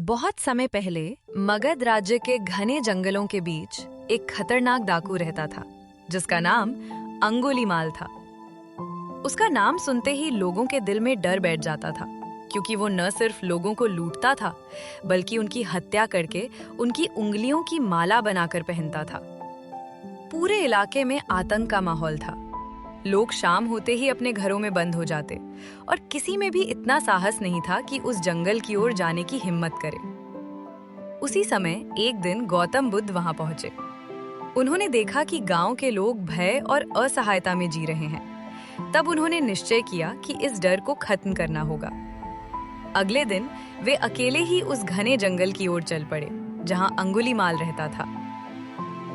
बहुत समय पहले मगध राज्य के घने जंगलों के बीच एक खतरनाक डाकू रहता था जिसका नाम अंगुलीमाल था। उसका नाम सुनते ही लोगों के दिल में डर बैठ जाता था, क्योंकि वो न सिर्फ लोगों को लूटता था बल्कि उनकी हत्या करके उनकी उंगलियों की माला बनाकर पहनता था। पूरे इलाके में आतंक का माहौल था। लोग शाम होते ही अपने घरों में बंद हो जाते और किसी में भी इतना साहस नहीं था कि उस जंगल की ओर जाने की हिम्मत करे। उसी समय एक दिन गौतम बुद्ध वहां पहुंचे। उन्होंने देखा कि गांव के लोग भय और असहायता में जी रहे हैं। तब उन्होंने निश्चय किया कि इस डर को खत्म करना होगा। अगले दिन वे अकेले ही उस घने जंगल की ओर चल पड़े जहां अंगुलीमाल रहता था।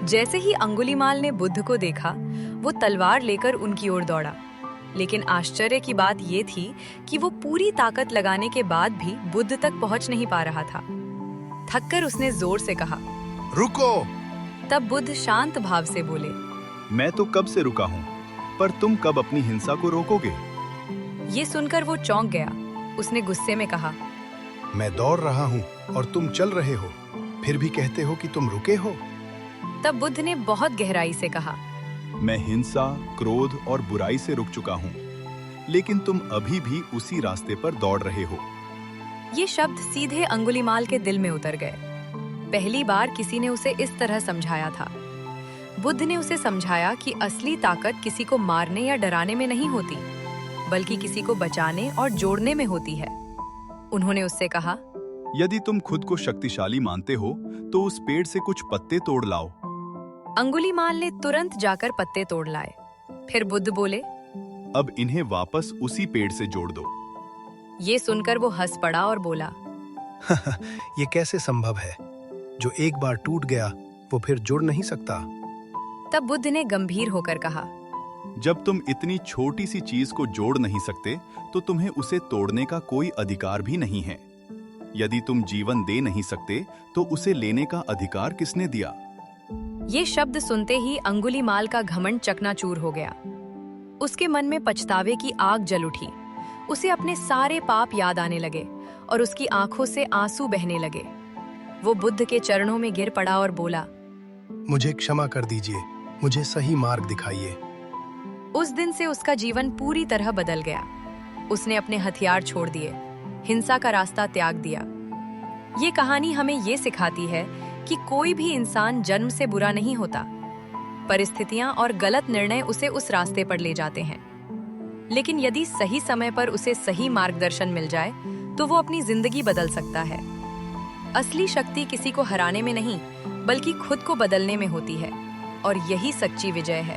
जैसे ही अंगुलीमाल ने बुद्ध को देखा, वो तलवार लेकर उनकी ओर दौड़ा। लेकिन आश्चर्य की बात ये थी कि वो पूरी ताकत लगाने के बाद भी बुद्ध तक पहुंच नहीं पा रहा था। थककर उसने जोर से कहा, रुको! तब बुद्ध शांत भाव से बोले, मैं तो कब से रुका हूँ, पर तुम कब अपनी हिंसा को रोकोगे? ये सुनकर वो चौंक गया। उसने गुस्से में कहा, मैं दौड़ रहा हूँ और तुम चल रहे हो, फिर भी कहते हो कि तुम रुके हो। तब बुद्ध ने बहुत गहराई से कहा, मैं हिंसा, क्रोध और बुराई से रुक चुका हूँ, लेकिन तुम अभी भी उसी रास्ते पर दौड़ रहे हो। ये शब्द सीधे अंगुलीमाल के दिल में उतर गए। पहली बार किसी ने उसे इस तरह समझाया था। बुद्ध ने उसे समझाया कि असली ताकत किसी को मारने या डराने में नहीं होती, बल्कि किसी को बचाने और जोड़ने में होती है। उन्होंने उससे कहा, यदि तुम खुद को शक्तिशाली मानते हो तो उस पेड़ से कुछ पत्ते तोड़ लाओ। अंगुलीमाल ने तुरंत जाकर पत्ते तोड़ लाए। फिर बुद्ध बोले, अब इन्हें वापस उसी पेड़ से जोड़ दो। ये सुनकर वो हंस पड़ा और बोला, ये कैसे संभव है? जो एक बार टूट गया वो फिर जुड़ नहीं सकता। तब बुद्ध ने गंभीर होकर कहा, जब तुम इतनी छोटी सी चीज को जोड़ नहीं सकते तो तुम्हें उसे तोड़ने का कोई अधिकार भी नहीं है। यदि तुम जीवन दे नहीं सकते तो उसे लेने का अधिकार किसने दिया? ये शब्द सुनते ही अंगुलीमाल का घमंड चकनाचूर हो गया। उसके मन में पछतावे की आग जल उठी। उसे अपने सारे पाप याद आने लगे और उसकी आंखों से आंसू बहने लगे। वो बुद्ध के चरणों में गिर पड़ा और बोला, मुझे क्षमा कर दीजिए, मुझे सही मार्ग दिखाइए। उस दिन से उसका जीवन पूरी तरह बदल गया। उसने अपने हथियार छोड़ दिए, हिंसा का रास्ता त्याग दिया। ये कहानी हमें ये सिखाती है कि कोई भी इंसान जन्म से बुरा नहीं होता। परिस्थितियां और गलत निर्णय उसे उस रास्ते पर ले जाते हैं। लेकिन यदि सही समय पर उसे सही मार्गदर्शन मिल जाए तो वो अपनी जिंदगी बदल सकता है। असली शक्ति किसी को हराने में नहीं, बल्कि खुद को बदलने में होती है। और यही सच्ची विजय है।